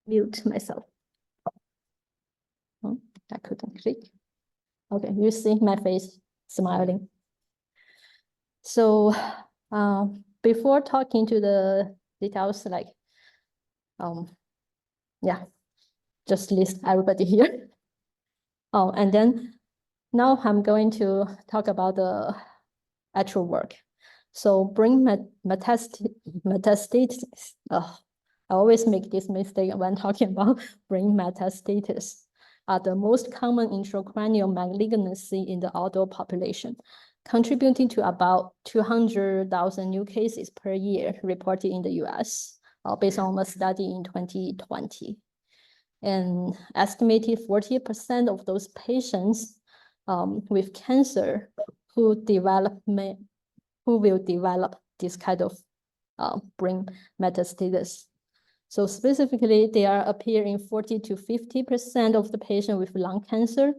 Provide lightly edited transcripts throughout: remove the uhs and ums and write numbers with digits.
mute myself. Oh, I couldn't click. Okay, you see my face smiling. So before talking to the details, like, yeah, just list everybody here. Oh, and then now I'm going to talk about the actual work. So brain metastasis. I always make this mistake when talking about brain metastasis. Are the most common intracranial malignancy in the adult population, contributing to about 200,000 new cases per year reported in the US, based on a study in 2020. And estimated 40% of those patients with cancer who will develop this kind of brain metastasis. So specifically, they appear in 40 to 50% of the patients with lung cancer,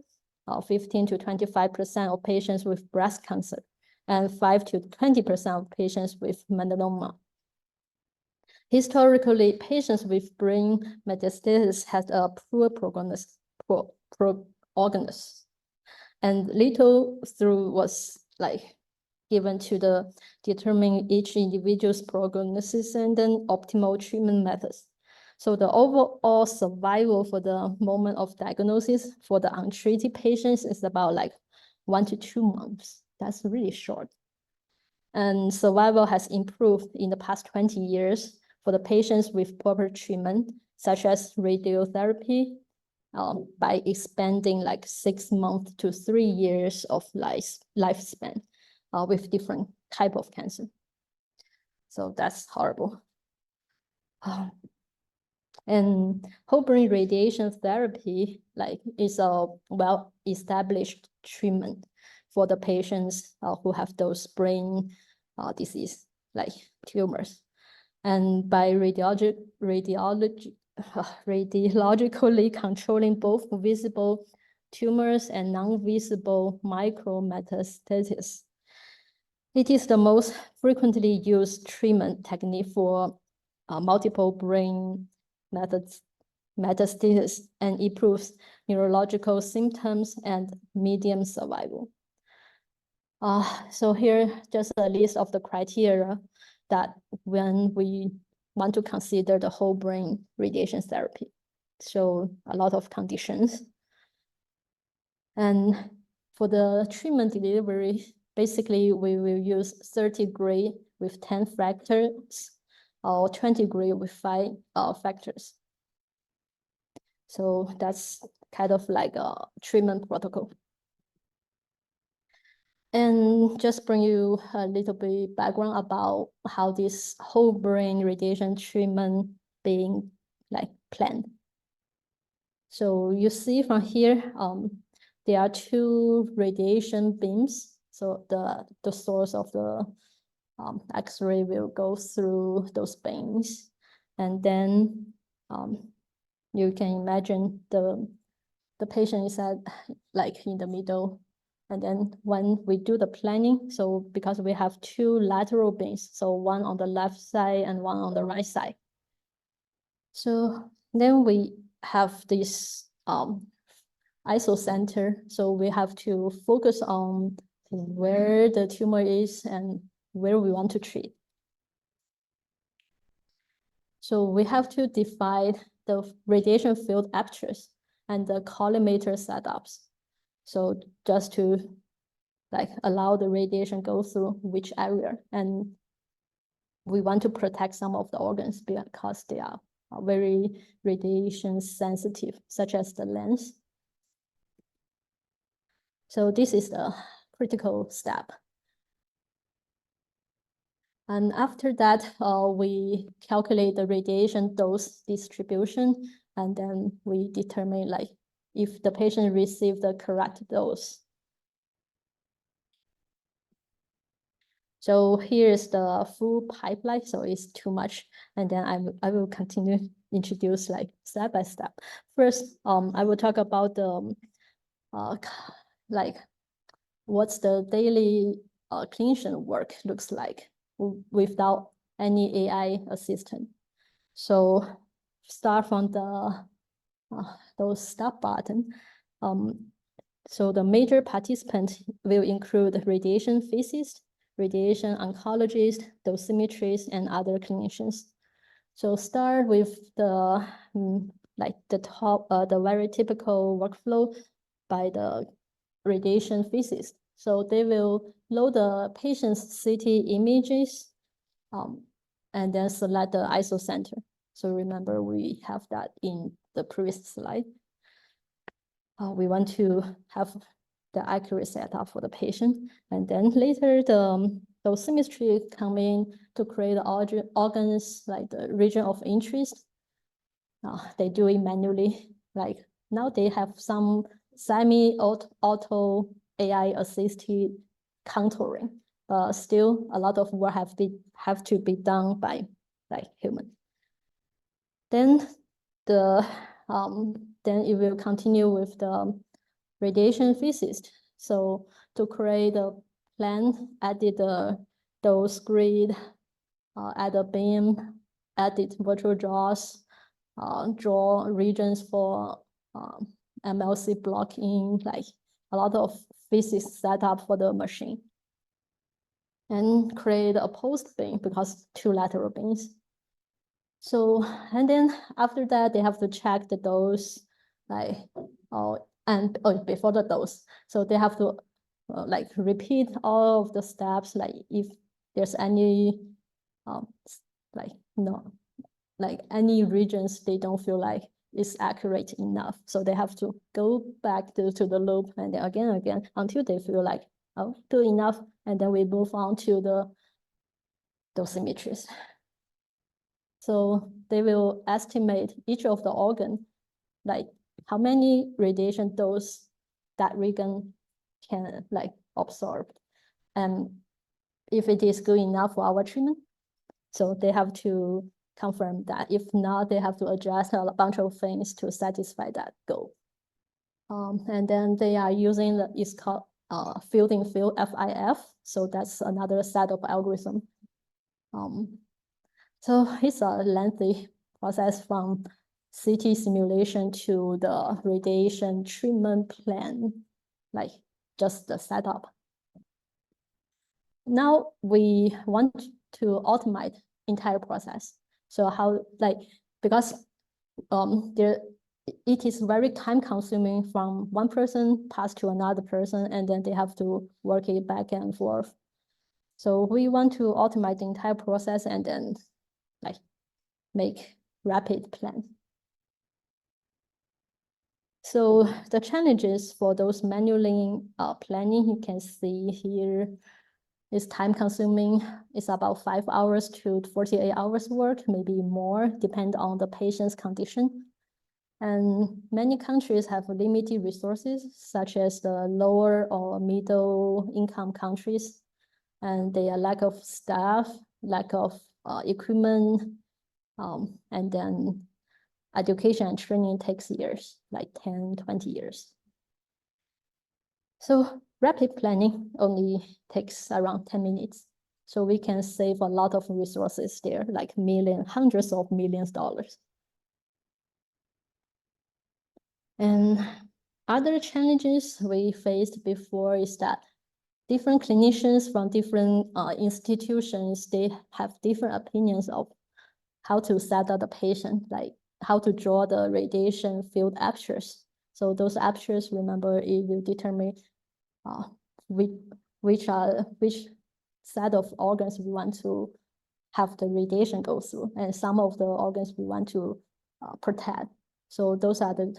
15 to 25% of patients with breast cancer, and 5 to 20% of patients with melanoma. Historically, patients with brain metastasis had a poor prognosis, and little thought was given to determine each individual's prognosis and then optimal treatment methods. So the overall survival for the moment of diagnosis for the untreated patients is about 1 to 2 months. That's really short. And survival has improved in the past 20 years for the patients with proper treatment, such as radiotherapy, by expanding 6 months to 3 years of lifespan. With different type of cancer. So that's horrible. And whole brain radiation therapy is a well-established treatment for the patients who have those brain disease, like tumors. And by radiologically controlling both visible tumors and non-visible micro-metastases. It is the most frequently used treatment technique for multiple brain metastasis and improves neurological symptoms and median survival. So here, just a list of the criteria that when we want to consider the whole brain radiation therapy. So a lot of conditions. And for the treatment delivery, basically, we will use 30 gray with 10 factors or 20 gray with 5 factors. So that's kind of like a treatment protocol. And just bring you a little bit background about how this whole brain radiation treatment being planned. So you see from here, there are 2 radiation beams. So the source of the X-ray will go through those beams. And then you can imagine the patient is at in the middle. And then when we do the planning, so because we have 2 lateral beams, so one on the left side and one on the right side. So then we have this isocenter. So we have to focus on where the tumor is and where we want to treat. So we have to define the radiation field apertures and the collimator setups. So just to allow the radiation go through which area. And we want to protect some of the organs because they are very radiation sensitive, such as the lens. So this is the critical step. And after that, we calculate the radiation dose distribution, and then we determine if the patient received the correct dose. So here's the full pipeline, so it's too much. And then I will continue introduce step by step. First, I will talk about the what's the daily clinician work looks like without any AI assistant. So start from the those start button. So the major participants will include radiation physicists, radiation oncologists, dosimetrists, and other clinicians. So start with the the very typical workflow by the radiation physicist. So they will load the patient's CT images, and then select the ISO center. So remember, we have that in the previous slide. We want to have the accurate setup for the patient. And then later, the dosimetry come in to create organs like the region of interest. They do it manually. Like now they have some semi-auto AI-assisted contouring, but still a lot of work have to be done by like human. Then then it will continue with the radiation physicist. So to create a plan, edit the dose grid, add a beam, edit virtual draws, draw regions for MLC blocking, like a lot of physics setup for the machine. And create a post beam because 2 lateral beams. So, and then after that, they have to check the dose, like, before the dose. So they have to like repeat all of the steps, like if there's any, any regions they don't feel like it's accurate enough. So they have to go back to the loop and then again, until they feel like, oh, good enough. And then we move on to the dosimetries. So they will estimate each of the organ, like how many radiation dose that region can like absorb. And if it is good enough for our treatment, so they have to confirm that. If not, they have to adjust a bunch of things to satisfy that goal. And then they are using it's called field in field FIF. So that's another set of algorithm. So it's a lengthy process from CT simulation to the radiation treatment plan, like just the setup. Now we want to automate entire process. So how, like, because it is very time consuming from one person pass to another person, and then they have to work it back and forth. So we want to automate the entire process and then like make rapid plan. So the challenges for those manually planning, you can see here, is time consuming. It's about 5 hours to 48 hours work, maybe more, depend on the patient's condition. And many countries have limited resources, such as the lower or middle income countries. And they are lack of staff, lack of equipment, and then education and training takes years, like 10, 20 years. So rapid planning only takes around 10 minutes. So we can save a lot of resources there, like hundreds of millions of dollars. And other challenges we faced before is that different clinicians from different institutions, they have different opinions of how to set up the patient, like how to draw the radiation field apertures. So those apertures, remember, it will determine which set of organs we want to have the radiation go through, and some of the organs we want to protect. So those are the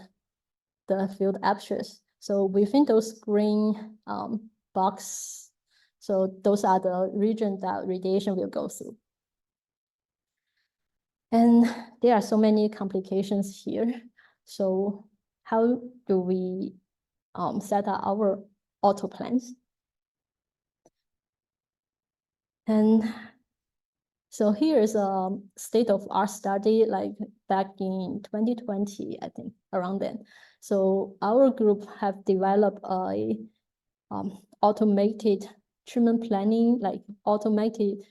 field apertures. So within those green box, so those are the regions that radiation will go through. And there are so many complications here. So how do we set up our auto plans? And so here is a state-of-art study, like back in 2020, I think, around then. So our group have developed a automated treatment planning, like automated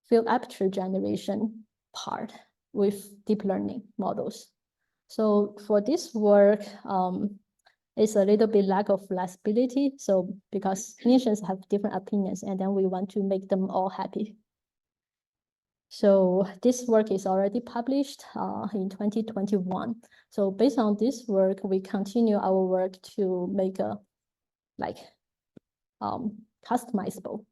field aperture generation part. with deep learning models. So for this work, it's a little bit lack of flexibility. So because clinicians have different opinions, and then we want to make them all happy. So this work is already published in 2021. So based on this work, we continue our work to make a customizable.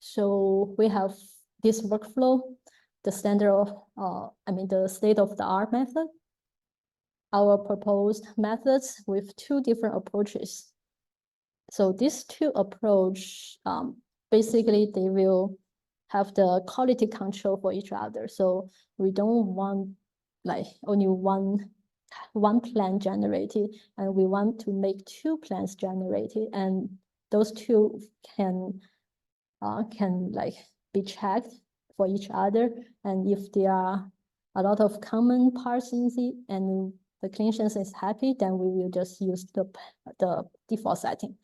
So we have this workflow, the standard of, the state-of-the-art method, our proposed methods with two different approaches. So these two approaches, basically they will have the quality control for each other. So we don't want like only one plan generated, and we want to make two plans generated, and those two can like be checked for each other. And if there are a lot of common parts in and the clinician is happy, then we will just use the default setting.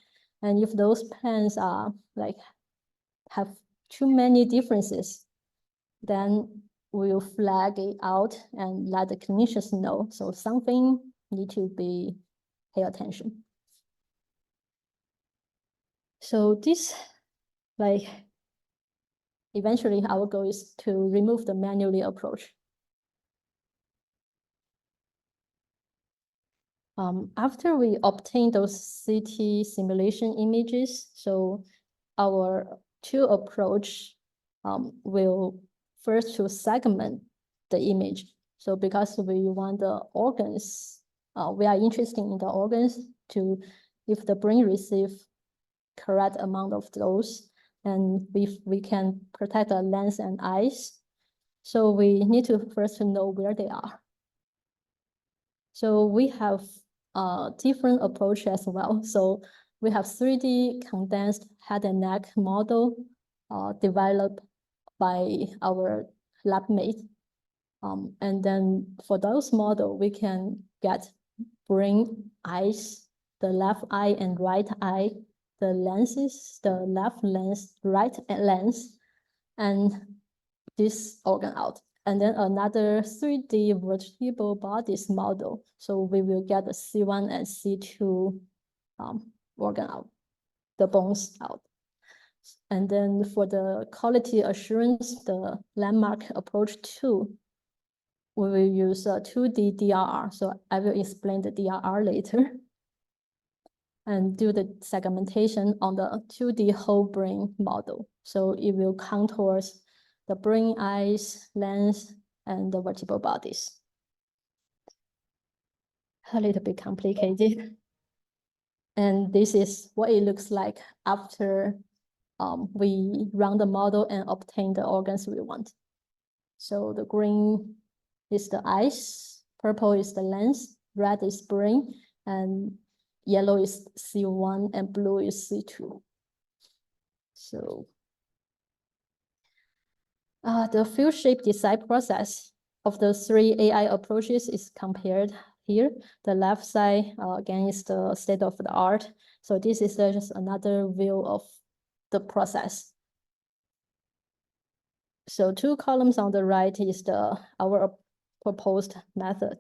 And if those plans are like have too many differences, then we'll flag it out and let the clinicians know. So something need to be pay attention. So this, like, eventually our goal is to remove the manually approach. After we obtain those CT simulation images, so our two approach will first to segment the image. So because we want the organs, we are interested in the organs to, if the brain receive correct amount of those, and if we can protect the lens and eyes, so we need to first know where they are. So we have different approach as well. So we have 3D condensed head and neck model developed by our lab mate. And then for those model, we can get brain, eyes, the left eye and right eye, the lenses, the left lens, right lens, and this organ out. And then another 3D vertebral bodies model. So we will get the C1 and C2 organ out, the bones out. And then for the quality assurance, the landmark approach 2, we will use a 2D DRR. So I will explain the DRR later. And do the segmentation on the 2D whole brain model. So it will contour the brain, eyes, lens, and the vertebral bodies. A little bit complicated. And this is what it looks like after we run the model and obtain the organs we want. So the green is the eyes, purple is the lens, red is brain, and yellow is C1 and blue is C2. So the field shape design process of the 3 AI approaches is compared here. The left side, again, is the state of the art. So this is just another view of the process. So 2 columns on the right is our proposed method.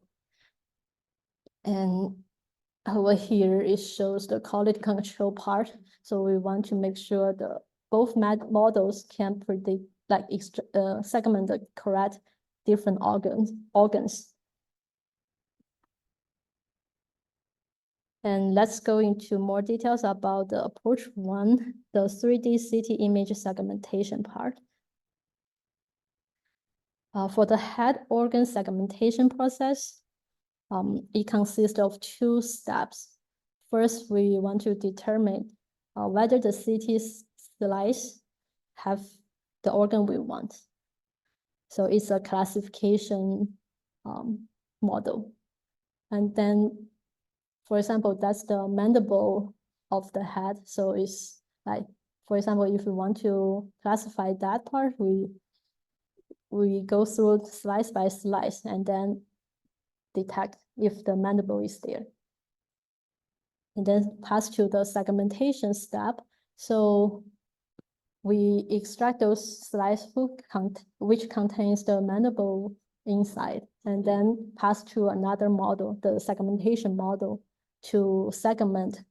And over here, it shows the quality control part. So we want to make sure both models can predict, like segment the correct different organs. And let's go into more details about the approach 1, the 3D CT image segmentation part. For the head organ segmentation process, it consists of 2 steps. First, we want to determine whether the CT slice have the organ we want. So it's a classification model. And then, for example, that's the mandible of the head. So it's like, for example, if we want to classify that part, we go through slice by slice and then detect if the mandible is there. And then pass to the segmentation step. So we extract those sliced food which contains the mandible inside, and then pass to another model, the segmentation model, to segment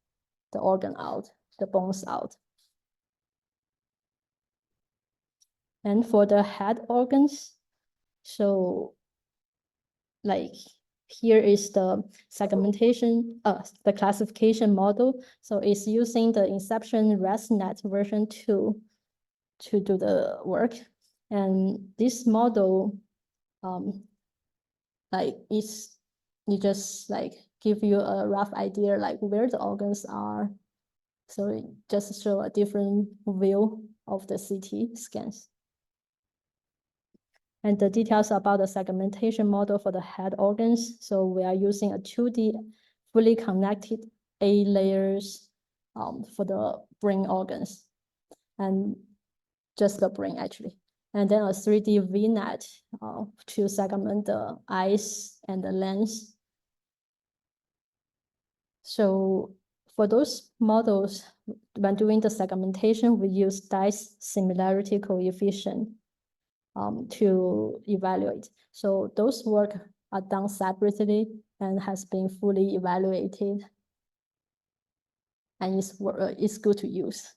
the organ out, the bones out. And for the head organs, so like here is the segmentation, the classification model. So it's using the Inception ResNet version 2 to do the work. And this model, like it just like give you a rough idea like where the organs are. So it just show a different view of the CT scans. And the details about the segmentation model for the head organs. So we are using a 2D fully connected A layers for the brain organs, and just the brain actually. And then a 3D VNet to segment the eyes and the lens. So for those models, when doing the segmentation, we use Dice similarity coefficient to evaluate. So those work are done separately and has been fully evaluated, and it's good to use.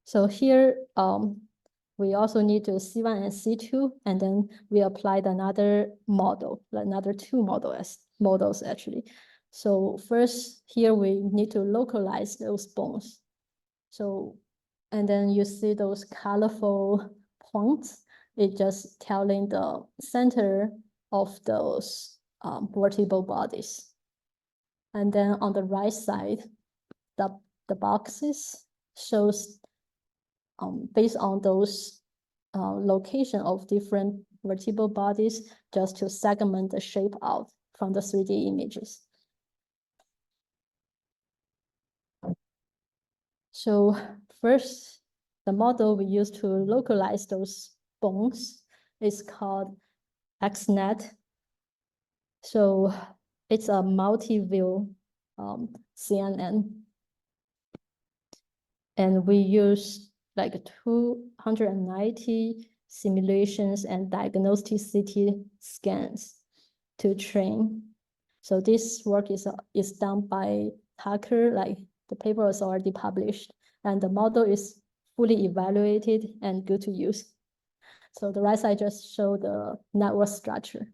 So here, we also need to C1 and C2, and then we applied another model, another 2 models actually. So first here we need to localize those bones. So, and then you see those colorful points, it just telling the center of those vertebral bodies. And then on the right side, the boxes shows based on those location of different vertebral bodies, just to segment the shape out from the 3D images. So first, the model we use to localize those bones is called XNet. So it's a multi-view CNN. And we use like 290 simulations and diagnostic CT scans to train. So this work is done by Tucker, like the paper is already published, and the model is fully evaluated and good to use. So the right side just show the network structure.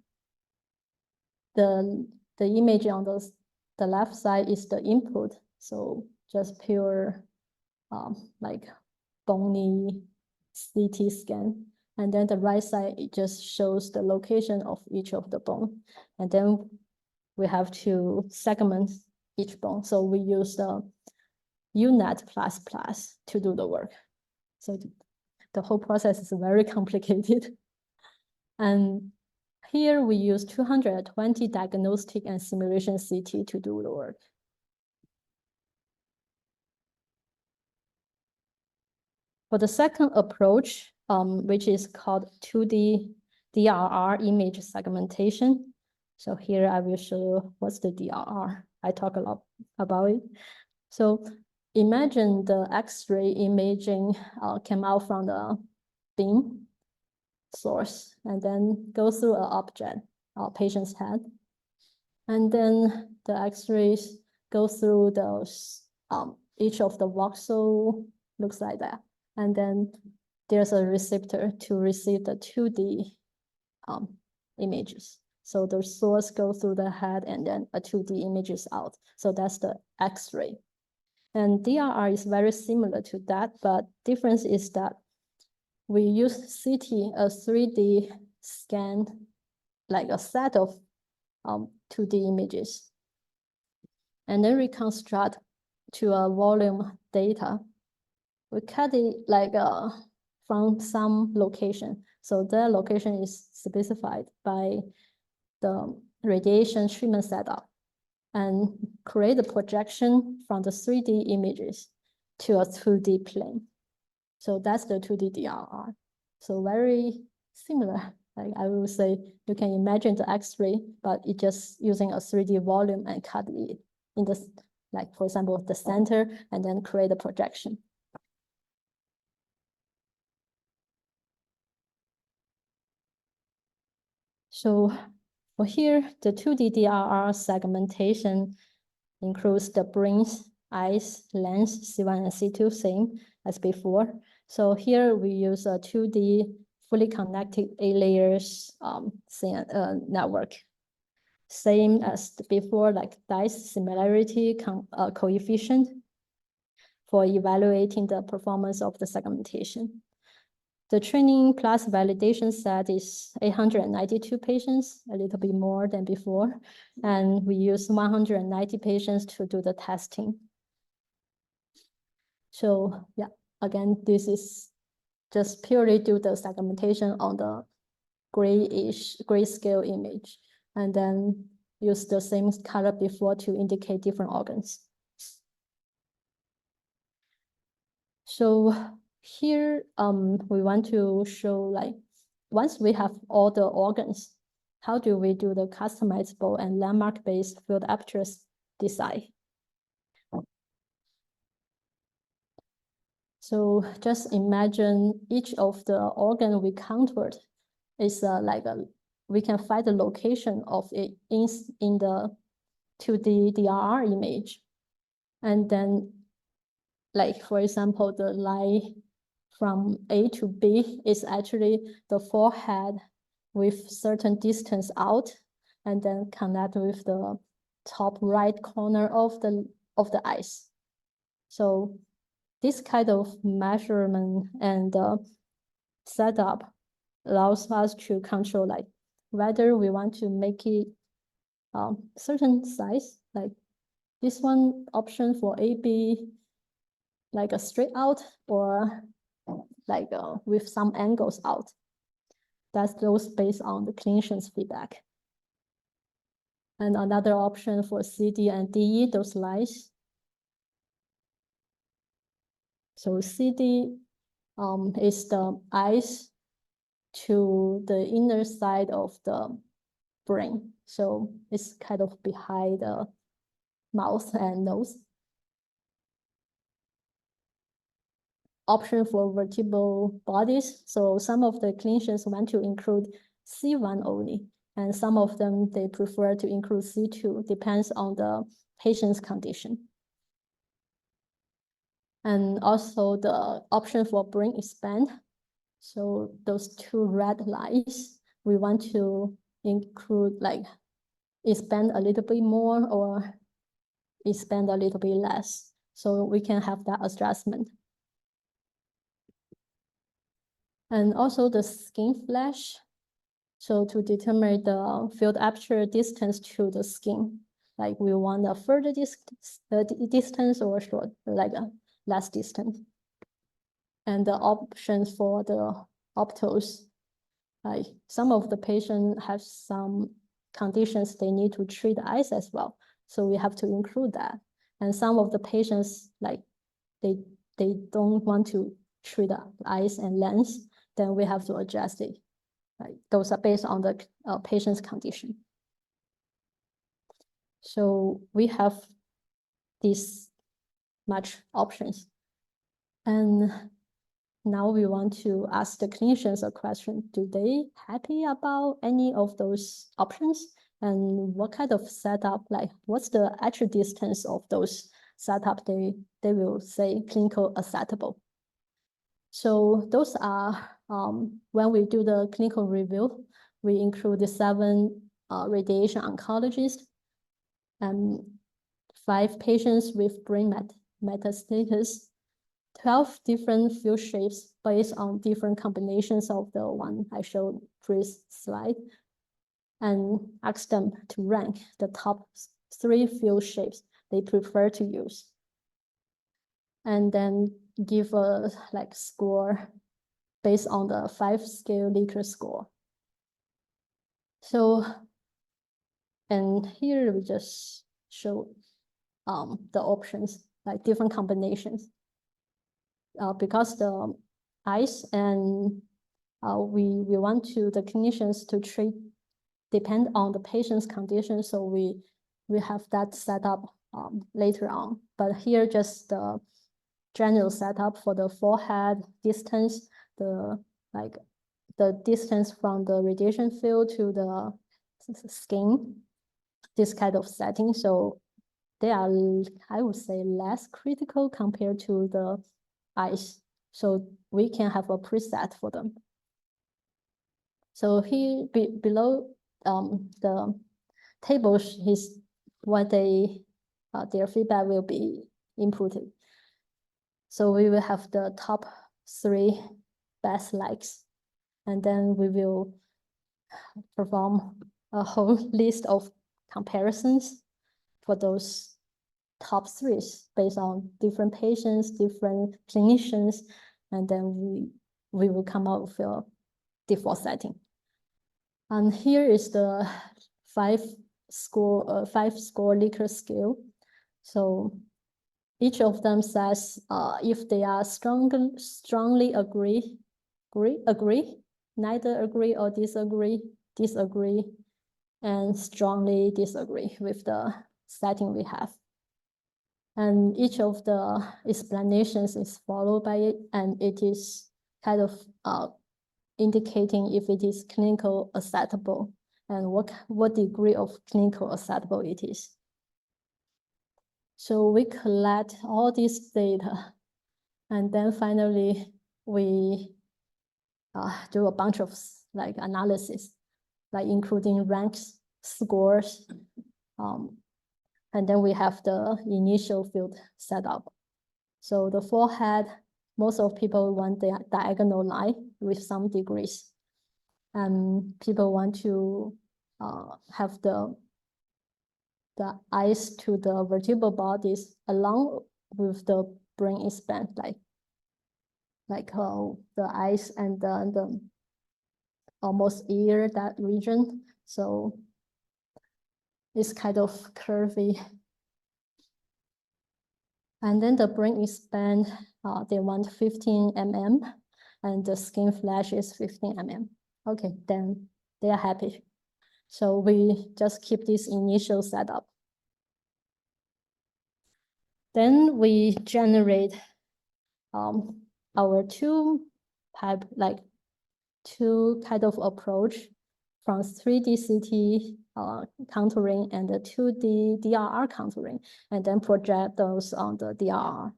The image on the left side is the input, so just pure like bony CT scan. And then the right side, it just shows the location of each of the bone. And then we have to segment each bone. So we use the UNet++ to do the work. So the whole process is very complicated. And here we use 220 diagnostic and simulation CT to do the work. For the second approach, which is called 2D DRR image segmentation. So here I will show you what's the DRR. I talk a lot about it. So imagine the X-ray imaging came out from the beam source and then go through an object, our patient's head. And then the X-rays go through those, each of the voxel looks like that. And then there's a receptor to receive the 2D images. So the source goes through the head and then a 2D image is out. So that's the X-ray. And DRR is very similar to that, but difference is that we use CT, a 3D scan, like a set of 2D images, and then reconstruct to a volume data. We cut it like from some location. So that location is specified by the radiation treatment setup and create a projection from the 3D images to a 2D plane. So that's the 2D DRR. So very similar. Like I will say, you can imagine the X-ray, but it just using a 3D volume and cut it in the, like for example, the center, and then create a projection. So for here, the 2D DRR segmentation includes the brains, eyes, lens, C1 and C2, same as before. So here we use a 2D fully connected 8 layers network. Same as before, like dice similarity coefficient for evaluating the performance of the segmentation. The training plus validation set is 892 patients, a little bit more than before. And we use 190 patients to do the testing. So yeah, again, this is just purely do the segmentation on the grayscale image, and then use the same color before to indicate different organs. So here, we want to show, like, once we have all the organs, how do we do the customizable and landmark-based field apertures design? So just imagine each of the organ we contoured is we can find the location of it in the 2D DRR image. And then, like, for example, the line from A to B is actually the forehead with certain distance out, and then connect with the top right corner of the eyes. So this kind of measurement and setup allows us to control, like, whether we want to make it certain size, like this one option for AB, like a straight out, or like with some angles out. That's those based on the clinician's feedback. And another option for CD and DE, those lines. So CD is the eyes to the inner side of the brain. So it's kind of behind the mouth and nose. Option for vertebral bodies. So some of the clinicians want to include C1 only, and some of them, they prefer to include C2, depends on the patient's condition. And also the option for brain expand. So those two red lines, we want to include, like, expand a little bit more or expand a little bit less. So we can have that adjustment. And also the skin flash. So to determine the field aperture distance to the skin, like we want a further distance or short, like a less distance. And the options for the optos, like some of the patients have some conditions they need to treat the eyes as well. So we have to include that. And some of the patients, like they don't want to treat the eyes and lens, then we have to adjust it. Right? Those are based on the patient's condition. So we have these much options. And now we want to ask the clinicians a question. Do they happy about any of those options? And what kind of setup, like what's the actual distance of those setup they will say clinical acceptable? So those are, when we do the clinical review, we include the 7 radiation oncologists and 5 patients with brain metastases, 12 different field shapes based on different combinations of the one I showed previous slide, and ask them to rank the top 3 field shapes they prefer to use. And then give a like score based on the 5-scale Likert score. So, and here we just show the options, like different combinations. Because the eyes and we want the clinicians to treat depend on the patient's condition, so we have that set up later on. But here just the general setup for the forehead distance, the like the distance from the radiation field to the skin, this kind of setting. So they are, I would say, less critical compared to the eyes. So we can have a preset for them. So here below the tables is what they their feedback will be inputted. So we will have the top 3 best likes, and then we will perform a whole list of comparisons for those top 3 based on different patients, different clinicians, and then we will come up with a default setting. And here is the 5-score Likert scale. So each of them says if they are strongly agree, neither agree or disagree, and strongly disagree with the setting we have. And each of the explanations is followed by it, and it is kind of indicating if it is clinical acceptable and what degree of clinical acceptable it is. So we collect all this data, and then finally we do a bunch of like analysis, like including ranks, scores, and then we have the initial field set up. So the forehead, most of people want the diagonal line with some degrees. And people want to have the eyes to the vertebral bodies along with the brain expand, like the eyes and the almost ear, that region. So it's kind of curvy. And then the brain expand, they want 15 mm, and the skin flash is 15 mm. Okay, then they are happy. So we just keep this initial setup. Then we generate our two kind of approach from 3D CT contouring and the 2D DRR contouring, and then project those on the DRR.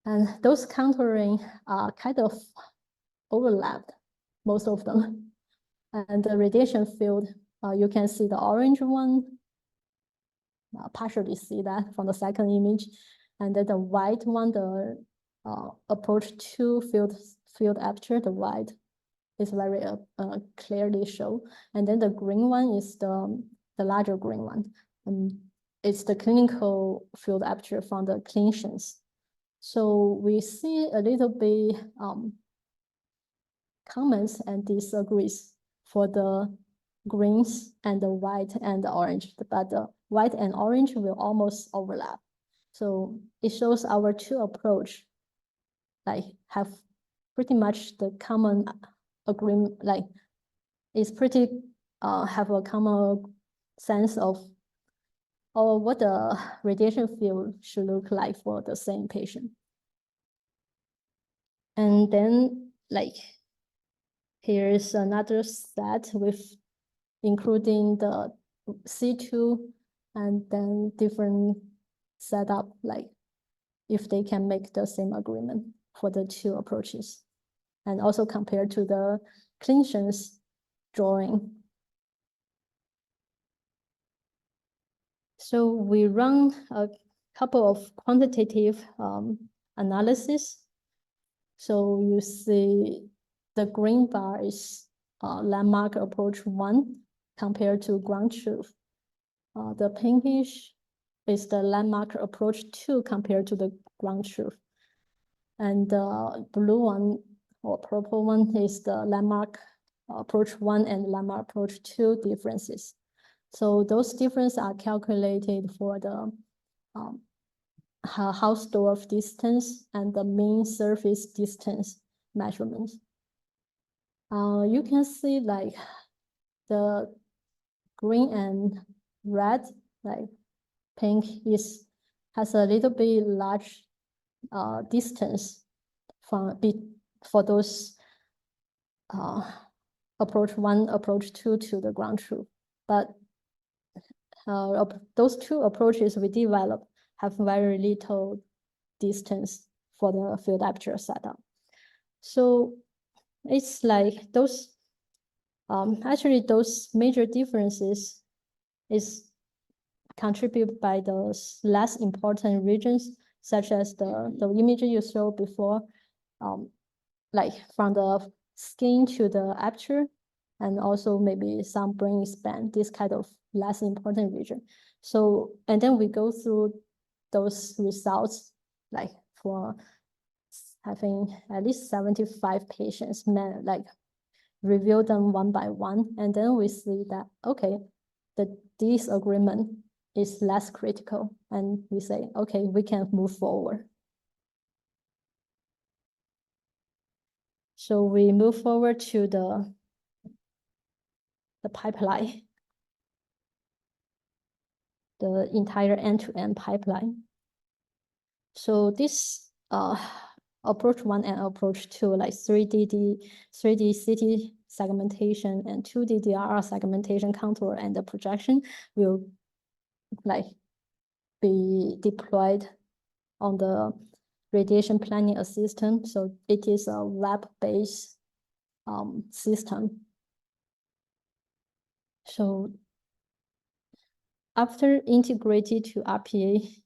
And those contouring are kind of overlapped, most of them. And the radiation field, you can see the orange one, partially see that from the second image. And then the white one, the approach to field aperture, the white is very clearly shown. And then the green one is the larger green one. It's the clinical field aperture from the clinicians. So we see a little bit comments and disagrees for the greens and the white and the orange, but the white and orange will almost overlap. So it shows our two approach have pretty much the common agreement, it's pretty have a common sense of what the radiation field should look like for the same patient. And then here's another set with including the C2 and then different setup, if they can make the same agreement for the two approaches, and also compared to the clinician's drawing. So we run a couple of quantitative analysis. So you see the green bar is landmark approach 1 compared to ground truth. The pinkish is the landmark approach 2 compared to the ground truth. And the blue one or purple one is the landmark approach 1 and landmark approach 2 differences. So those differences are calculated for the Hausdorff distance and the mean surface distance measurements. You can see the green and red, pink has a little bit large distance for those approach 1, approach 2 to the ground truth. But those two approaches we developed have very little distance for the field aperture setup. So it's like those, actually those major differences is contributed by those less important regions, such as the image you showed before, like from the skin to the aperture, and also maybe some brain expand, this kind of less important region. So, and then we go through those results, like for having at least 75 patients, like review them one by one, and then we see that, okay, the disagreement is less critical, and we say, okay, we can move forward. So we move forward to the pipeline, the entire end-to-end pipeline. So this approach 1 and approach 2, like 3D CT segmentation and 2D DRR segmentation contour and the projection will like be deployed on the radiation planning assistant. So it is a web-based system. So after integrated to RPA,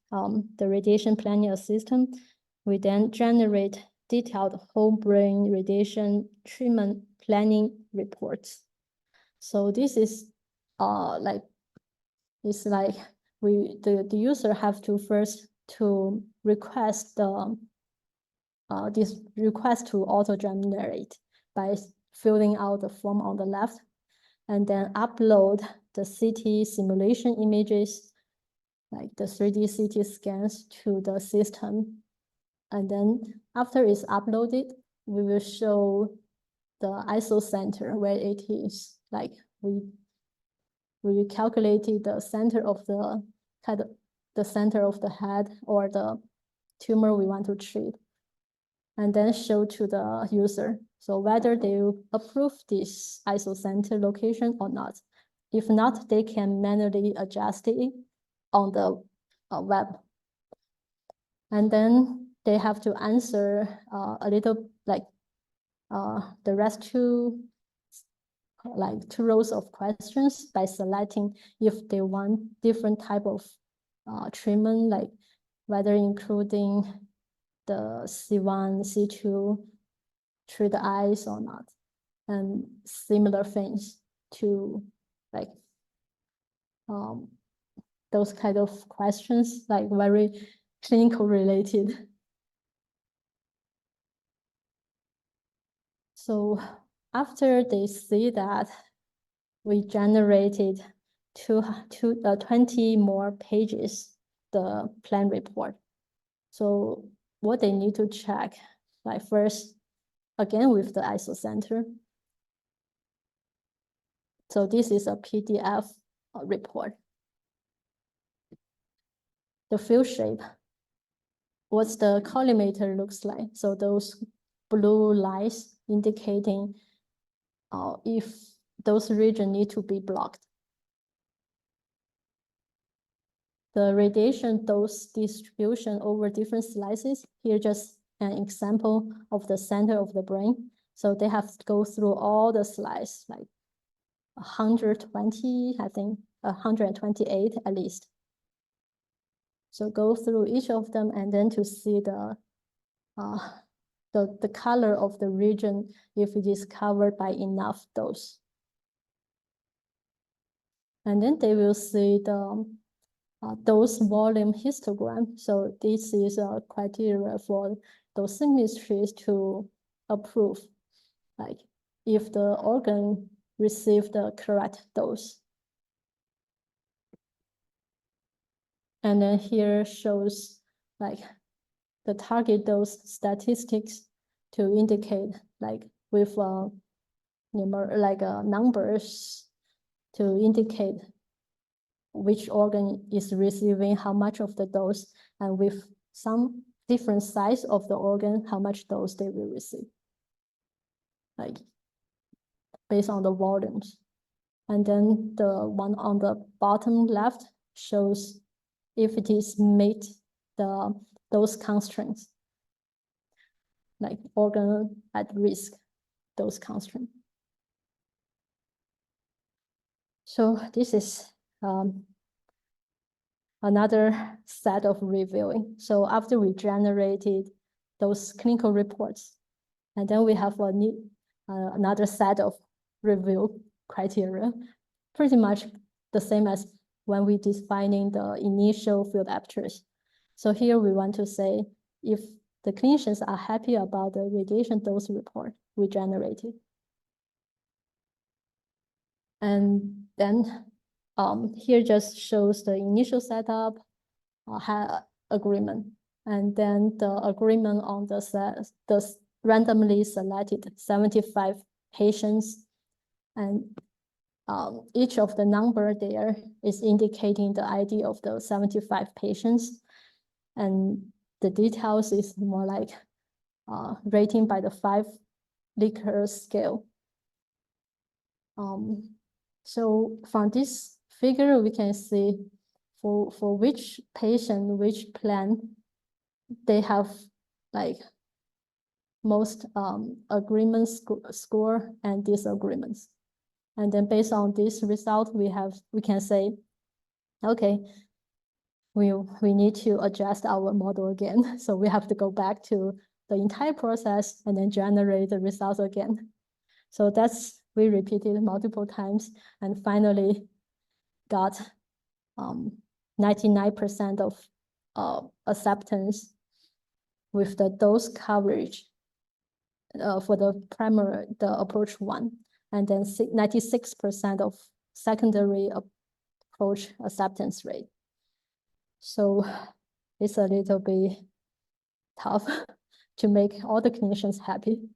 the radiation planning assistant, we then generate detailed whole brain radiation treatment planning reports. So this is the user have to first to request this request to auto-generate by filling out the form on the left, and then upload the CT simulation images, like the 3D CT scans, to the system. And then after it's uploaded, we will show the ISO center where it is. Like we calculated the center of the center of the head or the tumor we want to treat, and then show to the user. So whether they will approve this ISO center location or not. If not, they can manually adjust it on the web. And then they have to answer a little like the rest two rows of questions by selecting if they want different type of treatment, like whether including the C1, C2, treat the eyes or not, and similar things to like those kind of questions, like very clinical related. So after they see that we generated 20 more pages, the plan report. So what they need to check, like first, again with the ISO center. So this is a PDF report. The field shape, what's the collimator looks like. So those blue lines indicating if those regions need to be blocked. The radiation dose distribution over different slices. Here just an example of the center of the brain. So they have to go through all the slices, like 120, I think 128 at least. So go through each of them and then to see the color of the region if it is covered by enough dose. And then they will see the dose volume histogram. So this is a criteria for dosimetries to approve, like if the organ received the correct dose. And then here shows like the target dose statistics to indicate like with numbers to indicate which organ is receiving how much of the dose, and with some different size of the organ, how much dose they will receive. Like based on the volumes. And then the one on the bottom left shows if it is meet those constraints, like organ at risk, those constraints. So this is another set of reviewing. So after we generated those clinical reports, and then we have a new, another set of review criteria, pretty much the same as when we defining the initial field apertures. So here we want to say if the clinicians are happy about the radiation dose report we generated. And then here just shows the initial setup, agreement, and then the agreement on the randomly selected 75 patients, and each of the number there is indicating the ID of the 75 patients, and the details is more like rating by the 5 Likert scale. So from this figure, we can see for which patient, which plan, they have like most agreement score and disagreements. And then based on this result, we can say, okay, we need to adjust our model again. So we have to go back to the entire process and then generate the results again. So we repeated multiple times and finally got 99% of acceptance with the dose coverage for the primary, the approach 1, and then 96% of secondary approach acceptance rate. So it's a little bit tough to make all the clinicians happy.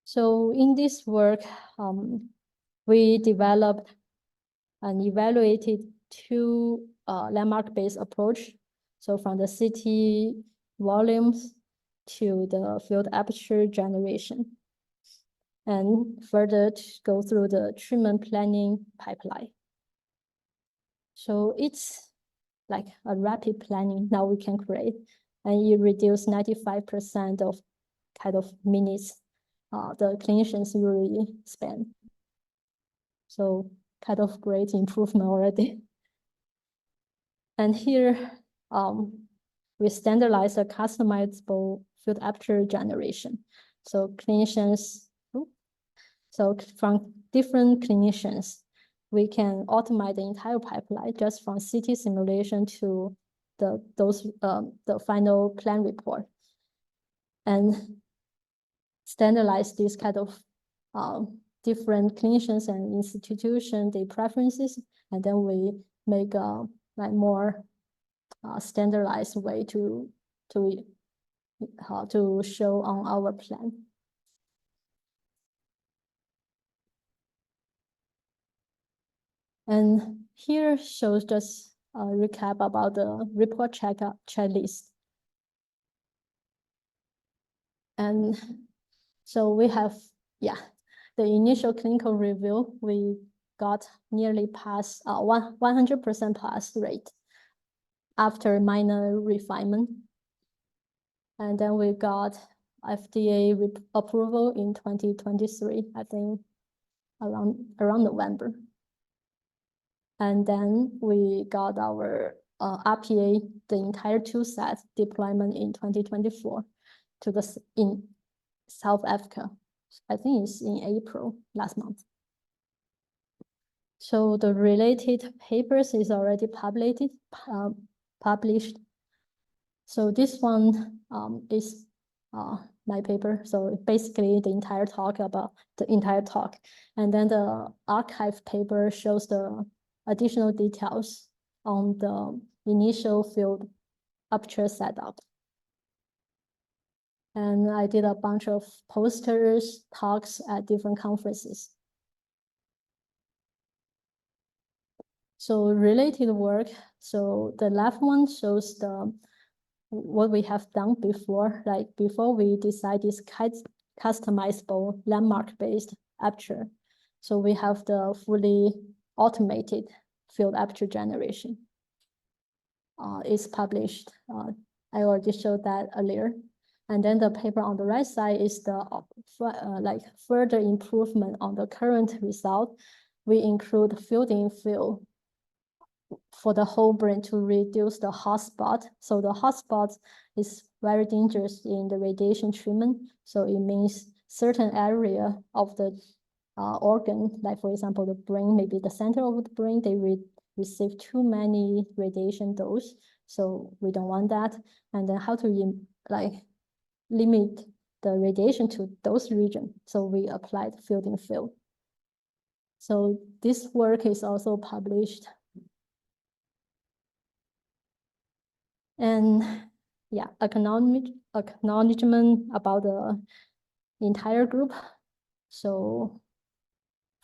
So in this work, we developed and evaluated 2 landmark-based approach. So from the CT volumes to the field aperture generation, and further to go through the treatment planning pipeline. So it's like a rapid planning now we can create, and you reduce 95% of kind of minutes the clinicians really spend. So kind of great improvement already. And here we standardize a customizable field aperture generation. So clinicians, so from different clinicians, we can automate the entire pipeline just from CT simulation to the final plan report, and standardize this kind of different clinicians and institutions, their preferences, and then we make a like more standardized way to show on our plan. And here shows just a recap about the report checklist. And so we have, the initial clinical review, we got nearly past 100% pass rate after minor refinement. And then we got FDA approval in 2023, I think around November. And then we got our RPA, the entire 2 sets deployment in 2024 in South Africa. I think it's in April last month. So the related papers is already published. So this one is my paper. So basically the entire talk about the entire talk. And then the archive paper shows the additional details on the initial field aperture setup. And I did a bunch of posters, talks at different conferences. So related work, so the left one shows what we have done before, like before we decide this customizable landmark-based aperture. So we have the fully automated field aperture generation. It's published. I already showed that earlier. And then the paper on the right side is the like further improvement on the current result. We include field-in field for the whole brain to reduce the hotspot. So the hotspot is very dangerous in the radiation treatment. So it means certain area of the organ, like for example, the brain, maybe the center of the brain, they receive too many radiation dose. So we don't want that. And then how to limit the radiation to those regions. So we applied field-in field. So this work is also published. And yeah, acknowledgement about the entire group. So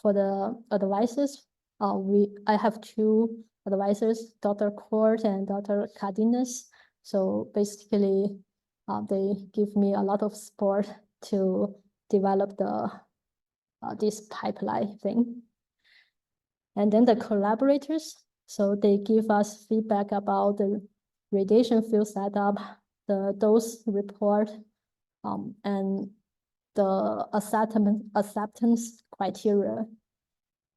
for the advisors, I have two advisors, Dr. Court and Dr. Cardenas. So basically, they give me a lot of support to develop the this pipeline thing. And then the collaborators, so they give us feedback about the radiation field setup, the dose report, and the acceptance criteria.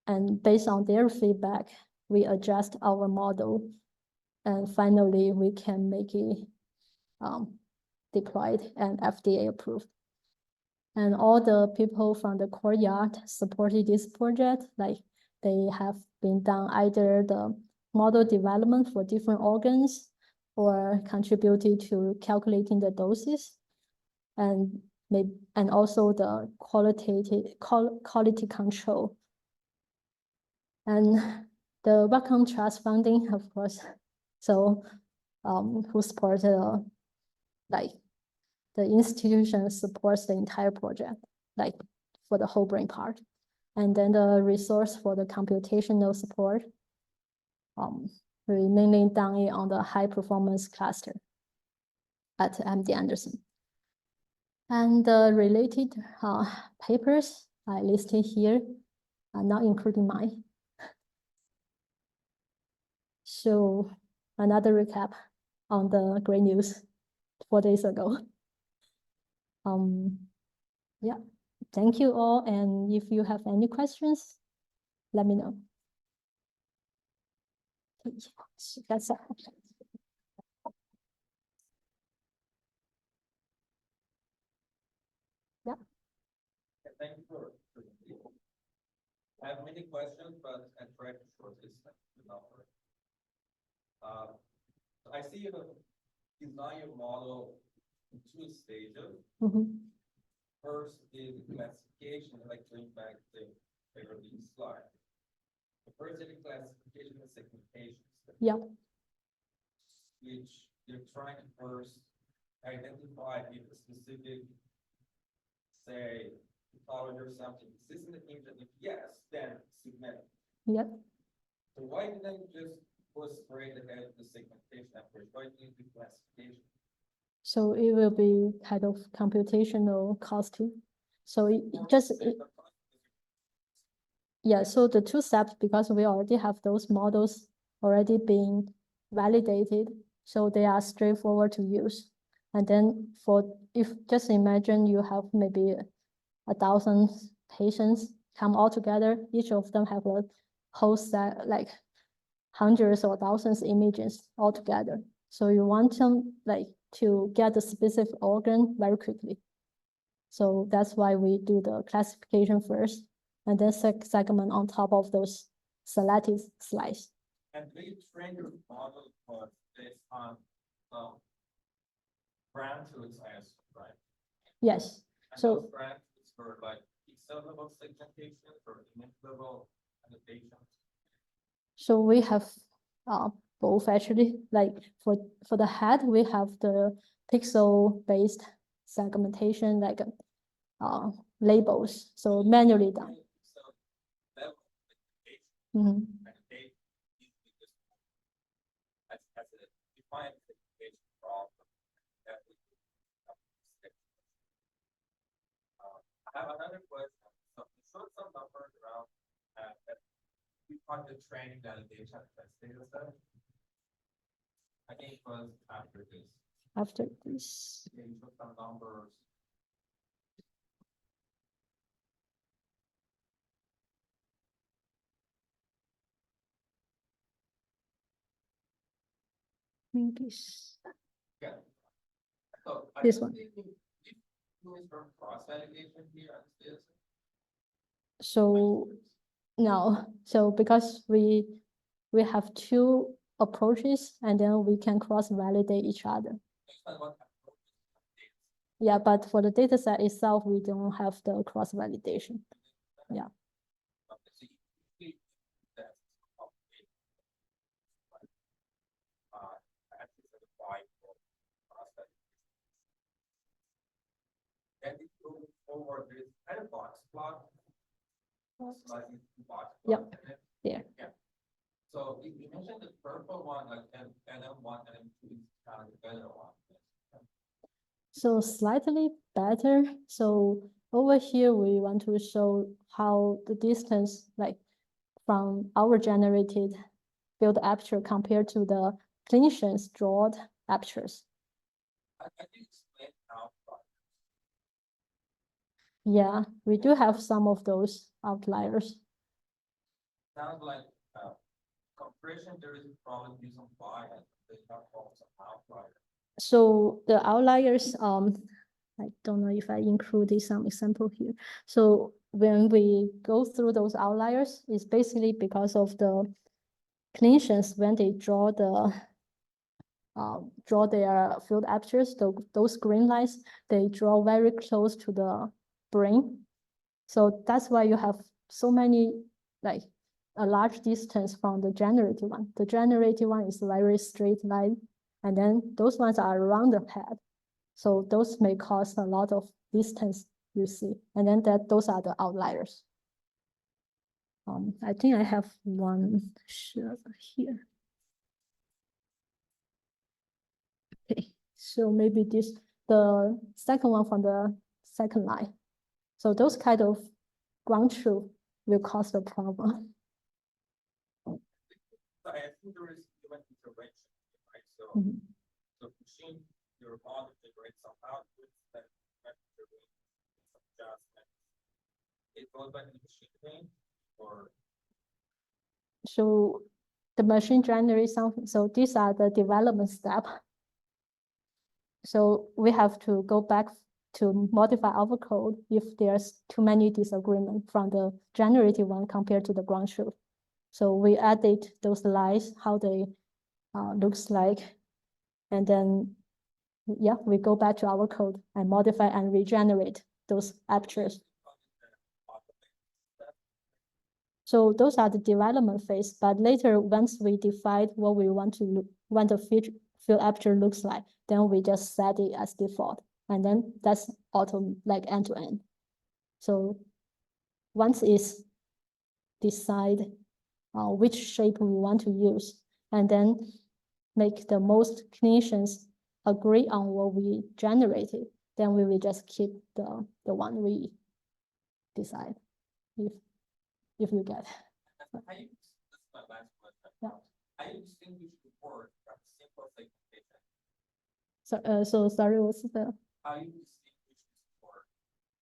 And based on their feedback, we adjust our model. And finally, we can make it deployed and FDA approved. And all the people from the courtyard supported this project, like they have been done either the model development for different organs or contributed to calculating the doses, and also the quality control. And the Wellcome Trust funding, of course, so who supported like the institution supports the entire project, like for the whole brain part. And then the resource for the computational support, we mainly done it on the high performance cluster at MD Anderson. And the related papers I listed here, not including mine. So another recap on the great news 4 days ago. Yeah, thank you all. And if you have any questions, let me know. That's all. Yeah. Thank you for the people. I have many questions, but I try to shortlist the number. I see you design your model in 2 stages. First is classification, like going back to the early slide. The first is classification and segmentation. Yeah. Which you're trying to first identify if a specific, say, pathology or something exists in the image, and if yes, then segment. Yep. So why didn't you just go straight ahead of the segmentation approach? Why didn't you do classification? So it will be kind of computational costing. So yeah, so the 2 steps, because we already have those models already being validated, so they are straightforward to use. And then if just imagine you have maybe 1,000 patients come all together, each of them have a whole set, like hundreds or thousands images all together. So you want them to get the specific organ very quickly. So that's why we do the classification first, and then segment on top of those selected slices. And we train your model based on brand tools, I assume, right? Yes. And so those brand tools for like pixel level segmentation or image level annotation. So we have both actually. Like for the head, we have the pixel based segmentation, like labels, so manually done. I have another question. So you showed some numbers around that we call the training validation test data set. I think it was after this. After this. Yeah, you showed some numbers. English. Yeah. So This one. From cross validation here on this. So no, so because we have two approaches and then we can cross-validate each other. Yeah, but for the data set itself, we don't have the cross-validation. Yeah. And over this kind of box plot. Yep. There. Yeah. So you mentioned the purple one, like NM1 and NM2 is kind of the better one. So slightly better. So over here, we want to show how the distance, like from our generated field aperture compared to the clinicians drawn apertures. I think explain how. Yeah, we do have some of those outliers. Sounds like compression, there is probably some bias, they have some outliers. So the outliers, I don't know if I included some example here. So when we go through those outliers, it's basically because of the clinicians when they draw their field apertures, those green lines, they draw very close to the brain. So that's why you have so many, like a large distance from the generative one. The generative one is a very straight line, and then those ones are around the head. So those may cause a lot of distance you see, and then those are the outliers. I think I have one here. Okay, so maybe the second one from the second line. So those kind of ground truth will cause the problem. So I think there is human intervention, right? So, so machine, your model generates some outputs that some adjustments. It goes back to the machine thing, or so the machine generates something. So these are the development steps. So we have to go back to modify our code if there's too many disagreements from the generative one compared to the ground truth. So we added those lines, how they looks like, and then yeah, we go back to our code and modify and regenerate those apertures. So those are the development phase, but later once we define what we want the field aperture looks like, then we just set it as default, and then that's auto like end to end. So once it's decide which shape we want to use, and then make the most clinicians agree on what we generated, then we will just keep the one we decide. If you get. this is my last question. Yeah. How do you distinguish the word from simple segmentation? So sorry, what's the? How do you distinguish this word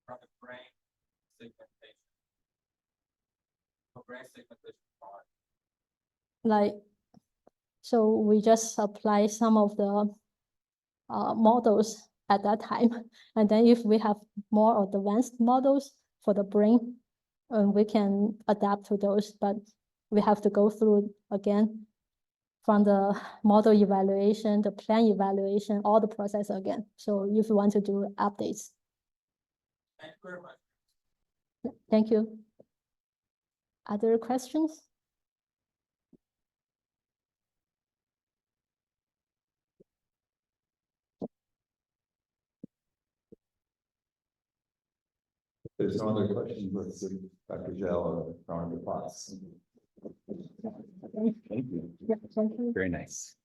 from the brain segmentation? The brain segmentation part. Like, so we just apply some of the models at that time, and then if we have more advanced models for the brain, we can adapt to those, but we have to go through again from the model evaluation, the plan evaluation, all the process again. So if you want to do updates. Thank you very much. Thank you. Other questions? There's no other questions with Dr. Gell or Dr. Potts. Okay. Thank you. Yeah, thank you. Very nice.